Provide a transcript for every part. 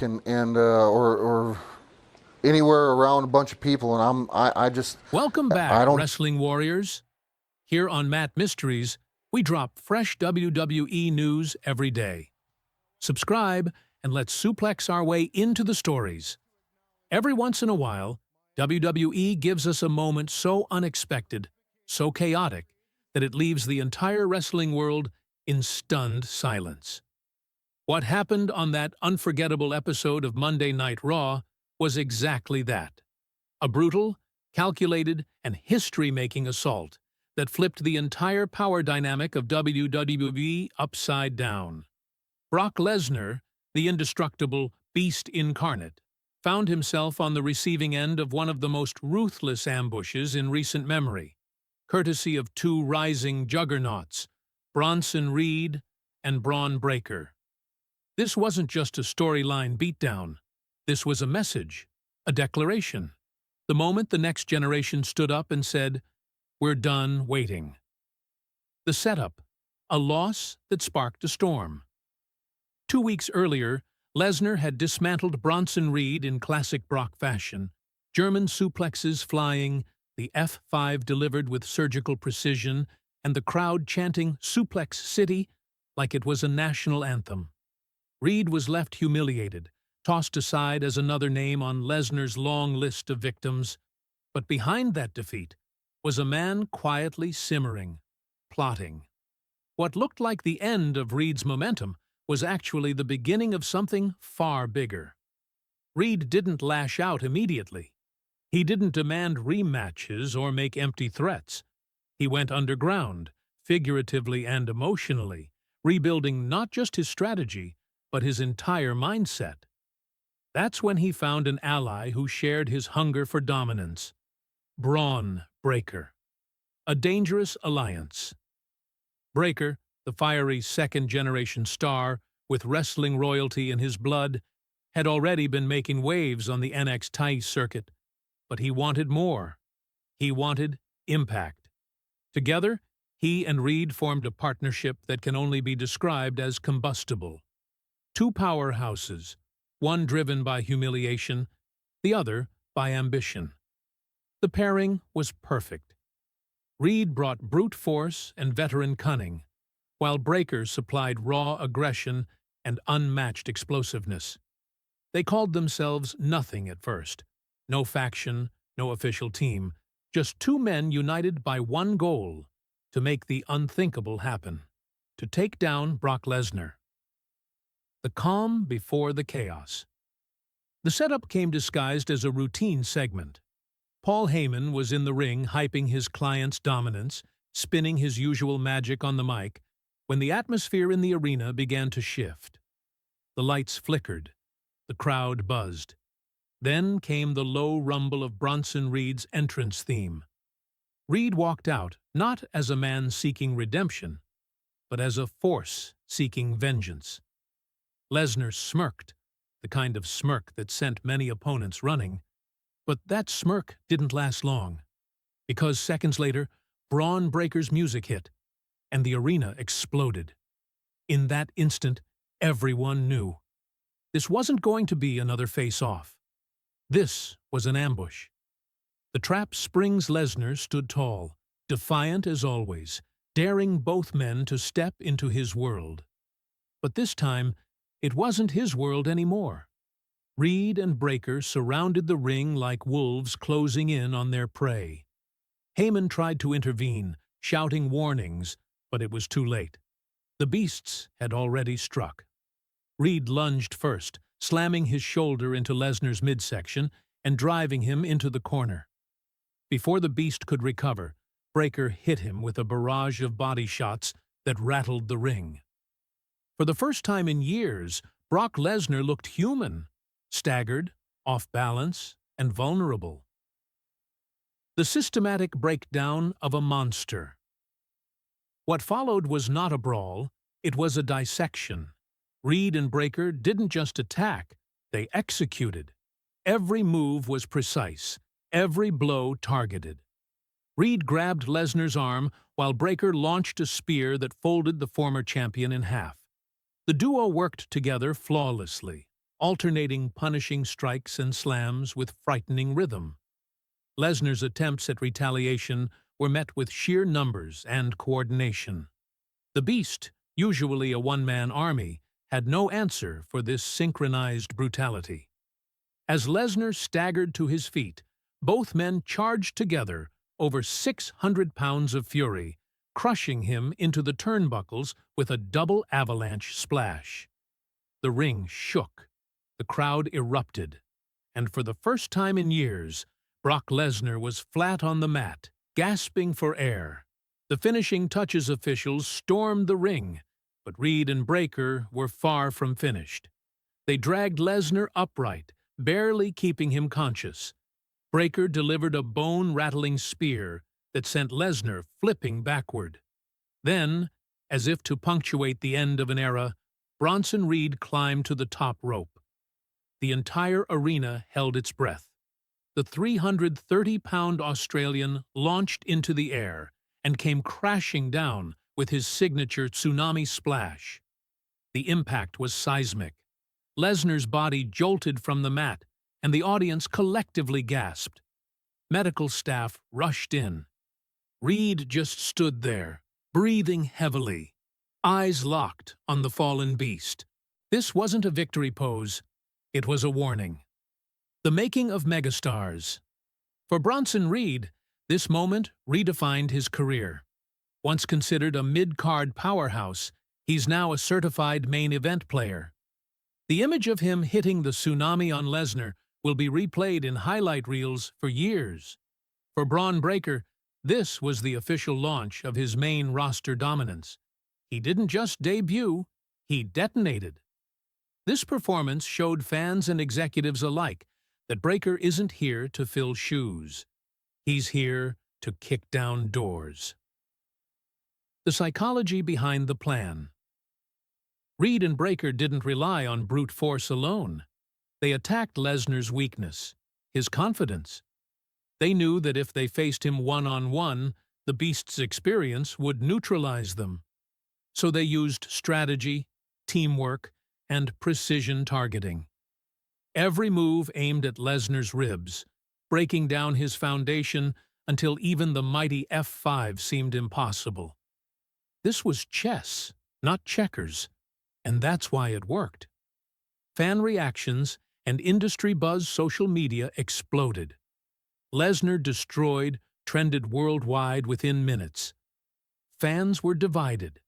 park and or anywhere around a bunch of people, and I just Welcome back, I don't. Wrestling Warriors. Here on Matt Mysteries, we drop fresh WWE news every day. Subscribe and let's suplex our way into the stories. Every once in a while, WWE gives us a moment so unexpected, so chaotic, that it leaves the entire wrestling world in stunned silence. What happened on that unforgettable episode of Monday Night Raw was exactly that. A brutal, calculated, and history-making assault that flipped the entire power dynamic of WWE upside down. Brock Lesnar, the indestructible Beast Incarnate, found himself on the receiving end of one of the most ruthless ambushes in recent memory, courtesy of two rising juggernauts, Bronson Reed and Bron Breakker. This wasn't just a storyline beatdown. This was a message, a declaration. The moment the next generation stood up and said, "We're done waiting." The setup, a loss that sparked a storm. 2 weeks earlier, Lesnar had dismantled Bronson Reed in classic Brock fashion, German suplexes flying, the F5 delivered with surgical precision, and the crowd chanting "Suplex City" like it was a national anthem. Reed was left humiliated, tossed aside as another name on Lesnar's long list of victims. But behind that defeat was a man quietly simmering, plotting. What looked like the end of Reed's momentum was actually the beginning of something far bigger. Reed didn't lash out immediately. He didn't demand rematches or make empty threats. He went underground, figuratively and emotionally, rebuilding not just his strategy, but his entire mindset. That's when he found an ally who shared his hunger for dominance. Bron Breakker. A dangerous alliance. Breakker, the fiery second-generation star with wrestling royalty in his blood, had already been making waves on the NXT circuit, but he wanted more. He wanted impact. Together, he and Reed formed a partnership that can only be described as combustible. Two powerhouses, one driven by humiliation, the other by ambition. The pairing was perfect. Reed brought brute force and veteran cunning, while Breakker supplied raw aggression and unmatched explosiveness. They called themselves nothing at first. No faction, no official team, just two men united by one goal: to make the unthinkable happen, to take down Brock Lesnar. The calm before the chaos. The setup came disguised as a routine segment. Paul Heyman was in the ring hyping his client's dominance, spinning his usual magic on the mic, when the atmosphere in the arena began to shift. The lights flickered. The crowd buzzed. Then came the low rumble of Bronson Reed's entrance theme. Reed walked out, not as a man seeking redemption, but as a force seeking vengeance. Lesnar smirked, the kind of smirk that sent many opponents running. But that smirk didn't last long, because seconds later, Bron Breakker's music hit, and the arena exploded. In that instant, everyone knew. This wasn't going to be another face-off. This was an ambush. The Trap Springs Lesnar stood tall, defiant as always, daring both men to step into his world. But this time, it wasn't his world anymore. Reed and Breakker surrounded the ring like wolves closing in on their prey. Heyman tried to intervene, shouting warnings, but it was too late. The beasts had already struck. Reed lunged first, slamming his shoulder into Lesnar's midsection and driving him into the corner. Before the beast could recover, Breakker hit him with a barrage of body shots that rattled the ring. For the first time in years, Brock Lesnar looked human, staggered, off balance, and vulnerable. The systematic breakdown of a monster. What followed was not a brawl, it was a dissection. Reed and Breakker didn't just attack, they executed. Every move was precise, every blow targeted. Reed grabbed Lesnar's arm while Breakker launched a spear that folded the former champion in half. The duo worked together flawlessly, alternating punishing strikes and slams with frightening rhythm. Lesnar's attempts at retaliation were met with sheer numbers and coordination. The Beast, usually a one-man army, had no answer for this synchronized brutality. As Lesnar staggered to his feet, both men charged together over 600 pounds of fury, crushing him into the turnbuckles with a double avalanche splash. The ring shook, the crowd erupted, and for the first time in years, Brock Lesnar was flat on the mat, gasping for air. The finishing touches officials stormed the ring, but Reed and Breakker were far from finished. They dragged Lesnar upright, barely keeping him conscious. Breakker delivered a bone-rattling spear that sent Lesnar flipping backward. Then, as if to punctuate the end of an era, Bronson Reed climbed to the top rope. The entire arena held its breath. The 330-pound Australian launched into the air and came crashing down with his signature tsunami splash. The impact was seismic. Lesnar's body jolted from the mat, and the audience collectively gasped. Medical staff rushed in. Reed just stood there, breathing heavily, eyes locked on the fallen beast. This wasn't a victory pose. It was a warning. The making of megastars. For Bronson Reed, this moment redefined his career. Once considered a mid-card powerhouse, he's now a certified main event player. The image of him hitting the tsunami on Lesnar will be replayed in highlight reels for years. For Bron Breakker, this was the official launch of his main roster dominance. He didn't just debut, he detonated. This performance showed fans and executives alike that Breakker isn't here to fill shoes. He's here to kick down doors. The psychology behind the plan. Reed and Breakker didn't rely on brute force alone. They attacked Lesnar's weakness, his confidence. They knew that if they faced him one-on-one, the Beast's experience would neutralize them. So they used strategy, teamwork, and precision targeting. Every move aimed at Lesnar's ribs, breaking down his foundation until even the mighty F5 seemed impossible. This was chess, not checkers, and that's why it worked. Fan reactions and industry buzz social media exploded. Lesnar destroyed, trended worldwide within minutes. Fans were divided,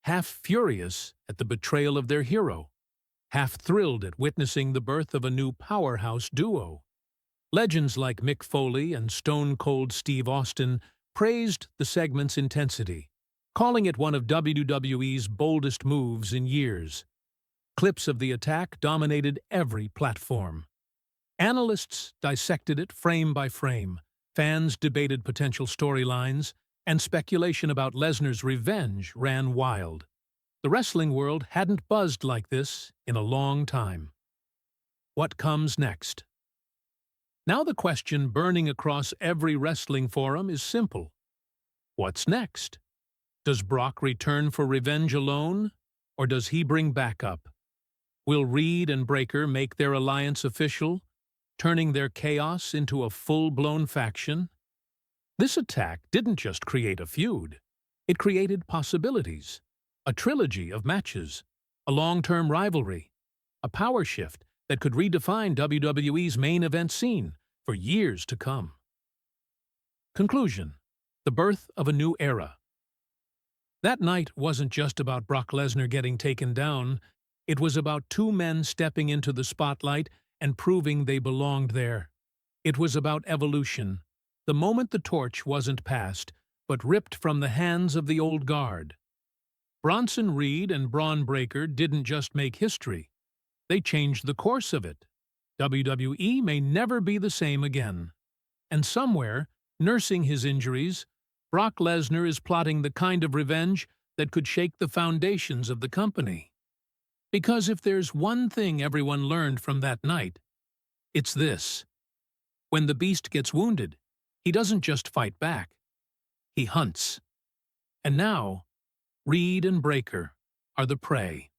half furious at the betrayal of their hero, half thrilled at witnessing the birth of a new powerhouse duo. Legends like Mick Foley and Stone Cold Steve Austin praised the segment's intensity, calling it one of WWE's boldest moves in years. Clips of the attack dominated every platform. Analysts dissected it frame by frame, fans debated potential storylines, and speculation about Lesnar's revenge ran wild. The wrestling world hadn't buzzed like this in a long time. What comes next? Now the question burning across every wrestling forum is simple. What's next? Does Brock return for revenge alone, or does he bring backup? Will Reed and Breakker make their alliance official, turning their chaos into a full-blown faction? This attack didn't just create a feud. It created possibilities. A trilogy of matches, a long-term rivalry, a power shift that could redefine WWE's main event scene for years to come. Conclusion: the birth of a new era. That night wasn't just about Brock Lesnar getting taken down. It was about two men stepping into the spotlight and proving they belonged there. It was about evolution, the moment the torch wasn't passed, but ripped from the hands of the old guard. Bronson Reed and Bron Breakker didn't just make history. They changed the course of it. WWE may never be the same again. And somewhere, nursing his injuries, Brock Lesnar is plotting the kind of revenge that could shake the foundations of the company. Because if there's one thing everyone learned from that night, it's this. When the Beast gets wounded, he doesn't just fight back. He hunts. And now, Reed and Breakker are the prey.